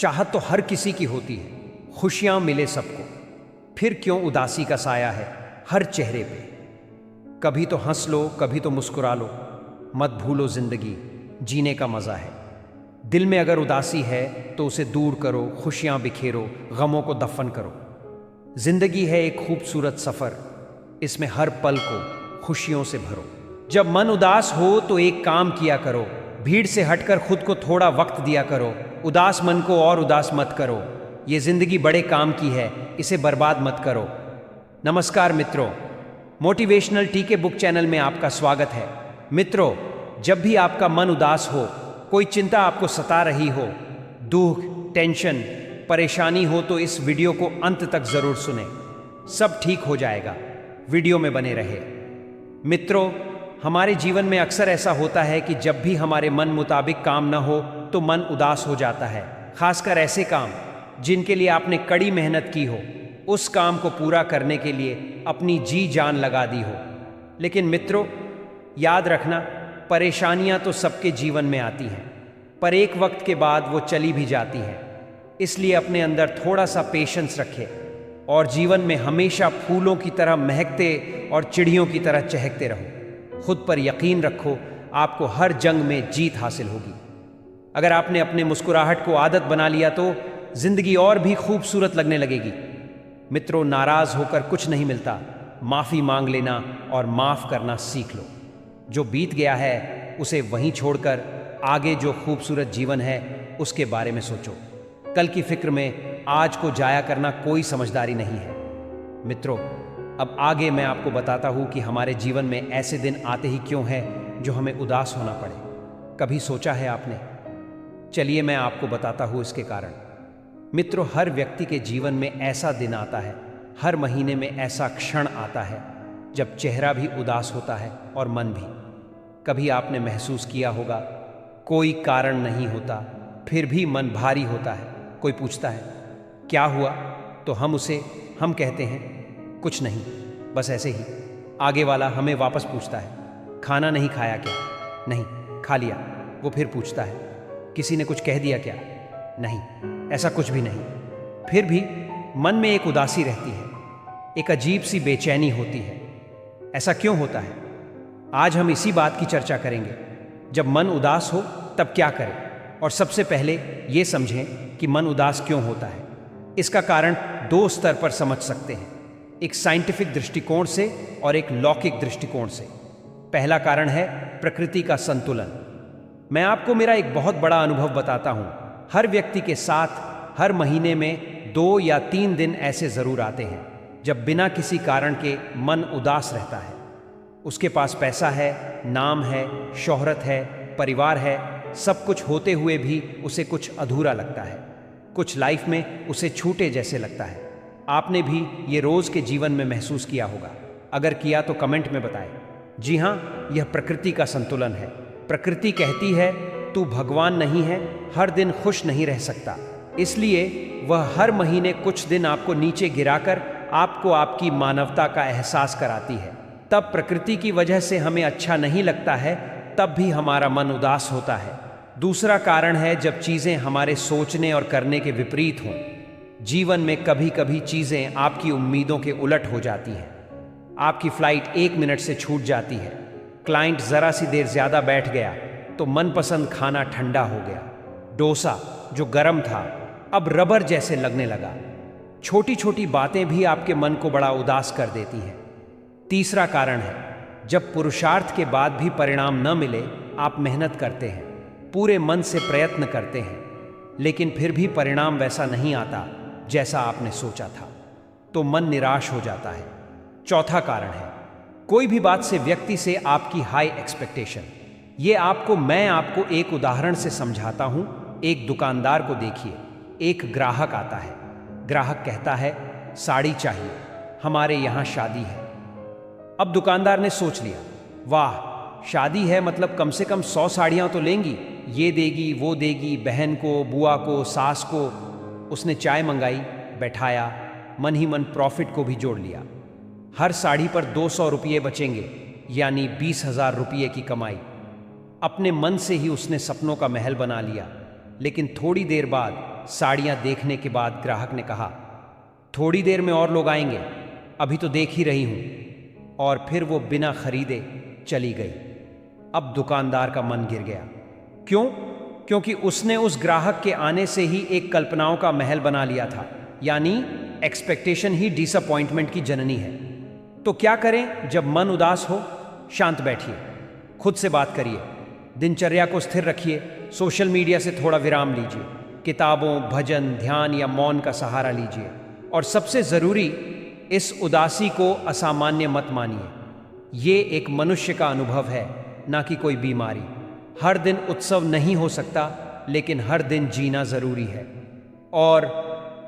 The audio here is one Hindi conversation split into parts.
चाहत तो हर किसी की होती है, खुशियां मिले सबको, फिर क्यों उदासी का साया है हर चेहरे पे। कभी तो हंस लो, कभी तो मुस्कुरा लो, मत भूलो जिंदगी जीने का मजा है। दिल में अगर उदासी है तो उसे दूर करो, खुशियां बिखेरो, गमों को दफन करो। जिंदगी है एक खूबसूरत सफर, इसमें हर पल को खुशियों से भरो। जब मन उदास हो तो एक काम किया करो, भीड़ से हटकर खुद को थोड़ा वक्त दिया करो। उदास मन को और उदास मत करो, ये जिंदगी बड़े काम की है, इसे बर्बाद मत करो। नमस्कार मित्रों, मोटिवेशनल टीके बुक चैनल में आपका स्वागत है। मित्रों, जब भी आपका मन उदास हो, कोई चिंता आपको सता रही हो, दुख, टेंशन, परेशानी हो, तो इस वीडियो को अंत तक जरूर सुने, सब ठीक हो जाएगा। वीडियो में बने रहे। मित्रों, हमारे जीवन में अक्सर ऐसा होता है कि जब भी हमारे मन मुताबिक काम न हो तो मन उदास हो जाता है। खासकर ऐसे काम जिनके लिए आपने कड़ी मेहनत की हो, उस काम को पूरा करने के लिए अपनी जी जान लगा दी हो। लेकिन मित्रों, याद रखना, परेशानियां तो सबके जीवन में आती हैं, पर एक वक्त के बाद वो चली भी जाती हैं। इसलिए अपने अंदर थोड़ा सा पेशेंस रखें और जीवन में हमेशा फूलों की तरह महकते और चिड़ियों की तरह चहकते रहो। खुद पर यकीन रखो, आपको हर जंग में जीत हासिल होगी। अगर आपने अपने मुस्कुराहट को आदत बना लिया तो जिंदगी और भी खूबसूरत लगने लगेगी। मित्रों, नाराज होकर कुछ नहीं मिलता, माफी मांग लेना और माफ करना सीख लो। जो बीत गया है उसे वहीं छोड़कर आगे जो खूबसूरत जीवन है उसके बारे में सोचो। कल की फिक्र में आज को जाया करना कोई समझदारी नहीं है। मित्रों, अब आगे मैं आपको बताता हूं कि हमारे जीवन में ऐसे दिन आते ही क्यों हैं जो हमें उदास होना पड़े। कभी सोचा है आपने? चलिए मैं आपको बताता हूं इसके कारण। मित्रों, हर व्यक्ति के जीवन में ऐसा दिन आता है, हर महीने में ऐसा क्षण आता है जब चेहरा भी उदास होता है और मन भी। कभी आपने महसूस किया होगा, कोई कारण नहीं होता फिर भी मन भारी होता है। कोई पूछता है क्या हुआ, तो हम कहते हैं कुछ नहीं, बस ऐसे ही। आगे वाला हमें वापस पूछता है खाना नहीं खाया क्या? नहीं, खा लिया। वो फिर पूछता है किसी ने कुछ कह दिया क्या? नहीं, ऐसा कुछ भी नहीं। फिर भी मन में एक उदासी रहती है, एक अजीब सी बेचैनी होती है। ऐसा क्यों होता है? आज हम इसी बात की चर्चा करेंगे। जब मन उदास हो तब क्या करें, और सबसे पहले ये समझें कि मन उदास क्यों होता है। इसका कारण दो स्तर पर समझ सकते हैं, एक साइंटिफिक दृष्टिकोण से और एक लौकिक दृष्टिकोण से। पहला कारण है प्रकृति का संतुलन। मैं आपको मेरा एक बहुत बड़ा अनुभव बताता हूं। हर व्यक्ति के साथ हर महीने में 2 या 3 दिन ऐसे जरूर आते हैं जब बिना किसी कारण के मन उदास रहता है। उसके पास पैसा है, नाम है, शोहरत है, परिवार है, सब कुछ होते हुए भी उसे कुछ अधूरा लगता है। कुछ लाइफ में उसे छूटे जैसे लगता है। आपने भी ये रोज के जीवन में महसूस किया होगा। अगर किया तो कमेंट में बताएं। जी हाँ, यह प्रकृति का संतुलन है। प्रकृति कहती है तू भगवान नहीं है, हर दिन खुश नहीं रह सकता। इसलिए वह हर महीने कुछ दिन आपको नीचे गिराकर आपको आपकी मानवता का एहसास कराती है। तब प्रकृति की वजह से हमें अच्छा नहीं लगता है, तब भी हमारा मन उदास होता है। दूसरा कारण है जब चीजें हमारे सोचने और करने के विपरीत हों। जीवन में कभी कभी चीजें आपकी उम्मीदों के उलट हो जाती हैं। आपकी फ्लाइट 1 मिनट से छूट जाती है, क्लाइंट जरा सी देर ज्यादा बैठ गया तो मनपसंद खाना ठंडा हो गया, डोसा जो गर्म था अब रबर जैसे लगने लगा। छोटी छोटी बातें भी आपके मन को बड़ा उदास कर देती हैं। तीसरा कारण है जब पुरुषार्थ के बाद भी परिणाम न मिले, आप मेहनत करते हैं, पूरे मन से प्रयत्न करते हैं, लेकिन फिर भी परिणाम वैसा नहीं आता जैसा आपने सोचा था, तो मन निराश हो जाता है। चौथा कारण है कोई भी बात से व्यक्ति से आपकी हाई एक्सपेक्टेशन। मैं आपको एक उदाहरण से समझाता हूं। एक दुकानदार को देखिए, एक ग्राहक आता है। ग्राहक कहता है साड़ी चाहिए, हमारे यहां शादी है। अब दुकानदार ने सोच लिया, वाह, शादी है मतलब कम से कम 100 साड़ियां तो लेंगी, ये देगी वो देगी, बहन को, बुआ को, सास को। उसने चाय मंगाई, बैठाया, मन ही मन प्रॉफिट को भी जोड़ लिया। हर साड़ी पर 200 रुपये बचेंगे, यानी 20,000 रुपये की कमाई। अपने मन से ही उसने सपनों का महल बना लिया। लेकिन थोड़ी देर बाद साड़ियाँ देखने के बाद ग्राहक ने कहा, थोड़ी देर में और लोग आएंगे, अभी तो देख ही रही हूँ। और फिर वो बिना खरीदे चली गई। अब दुकानदार का मन गिर गया। क्यों? क्योंकि उसने उस ग्राहक के आने से ही एक कल्पनाओं का महल बना लिया था। यानी एक्सपेक्टेशन ही डिसअपॉइंटमेंट की जननी है। तो क्या करें जब मन उदास हो? शांत बैठिए, खुद से बात करिए, दिनचर्या को स्थिर रखिए, सोशल मीडिया से थोड़ा विराम लीजिए, किताबों, भजन, ध्यान या मौन का सहारा लीजिए। और सबसे ज़रूरी, इस उदासी को असामान्य मत मानिए। ये एक मनुष्य का अनुभव है, ना कि कोई बीमारी। हर दिन उत्सव नहीं हो सकता, लेकिन हर दिन जीना ज़रूरी है। और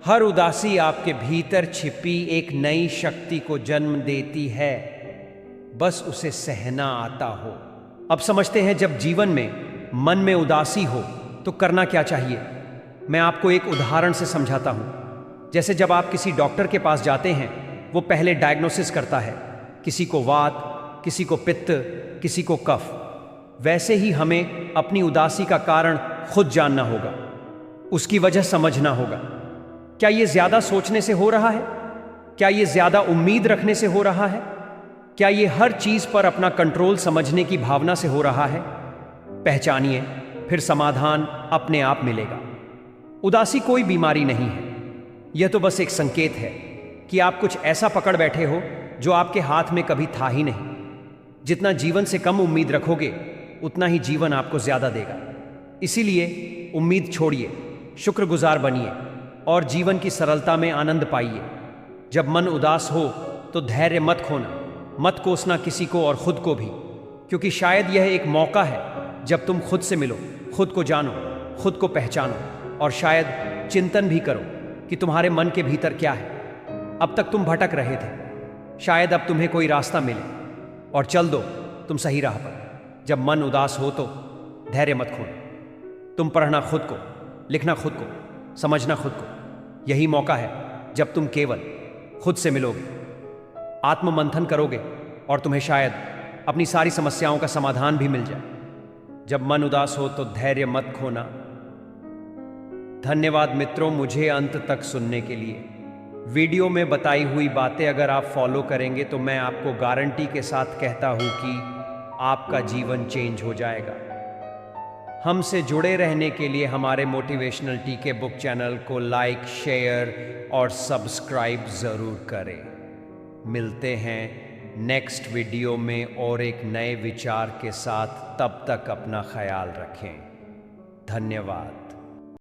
हर उदासी आपके भीतर छिपी एक नई शक्ति को जन्म देती है, बस उसे सहना आता हो। अब समझते हैं, जब जीवन में मन में उदासी हो तो करना क्या चाहिए। मैं आपको एक उदाहरण से समझाता हूँ। जैसे जब आप किसी डॉक्टर के पास जाते हैं, वो पहले डायग्नोसिस करता है, किसी को वात, किसी को पित्त, किसी को कफ। वैसे ही हमें अपनी उदासी का कारण खुद जानना होगा, उसकी वजह समझना होगा। क्या ये ज्यादा सोचने से हो रहा है? क्या ये ज्यादा उम्मीद रखने से हो रहा है? क्या ये हर चीज पर अपना कंट्रोल समझने की भावना से हो रहा है? पहचानिए, फिर समाधान अपने आप मिलेगा। उदासी कोई बीमारी नहीं है, यह तो बस एक संकेत है कि आप कुछ ऐसा पकड़ बैठे हो जो आपके हाथ में कभी था ही नहीं। जितना जीवन से कम उम्मीद रखोगे, उतना ही जीवन आपको ज्यादा देगा। इसीलिए उम्मीद छोड़िए, शुक्रगुजार बनिए और जीवन की सरलता में आनंद पाइए। जब मन उदास हो तो धैर्य मत खोना, मत कोसना किसी को और खुद को भी, क्योंकि शायद यह एक मौका है जब तुम खुद से मिलो, खुद को जानो, खुद को पहचानो और शायद चिंतन भी करो कि तुम्हारे मन के भीतर क्या है। अब तक तुम भटक रहे थे, शायद अब तुम्हें कोई रास्ता मिले और चल दो तुम सही राह पर। जब मन उदास हो तो धैर्य मत खोना। तुम पढ़ना खुद को, लिखना खुद को, समझना खुद को। यही मौका है जब तुम केवल खुद से मिलोगे, आत्ममंथन करोगे और तुम्हें शायद अपनी सारी समस्याओं का समाधान भी मिल जाए। जब मन उदास हो तो धैर्य मत खोना। धन्यवाद मित्रों, मुझे अंत तक सुनने के लिए। वीडियो में बताई हुई बातें अगर आप फॉलो करेंगे तो मैं आपको गारंटी के साथ कहता हूं कि आपका जीवन चेंज हो जाएगा। हमसे जुड़े रहने के लिए हमारे मोटिवेशनल टीके बुक चैनल को लाइक, शेयर और सब्सक्राइब ज़रूर करें। मिलते हैं नेक्स्ट वीडियो में और एक नए विचार के साथ। तब तक अपना ख्याल रखें। धन्यवाद।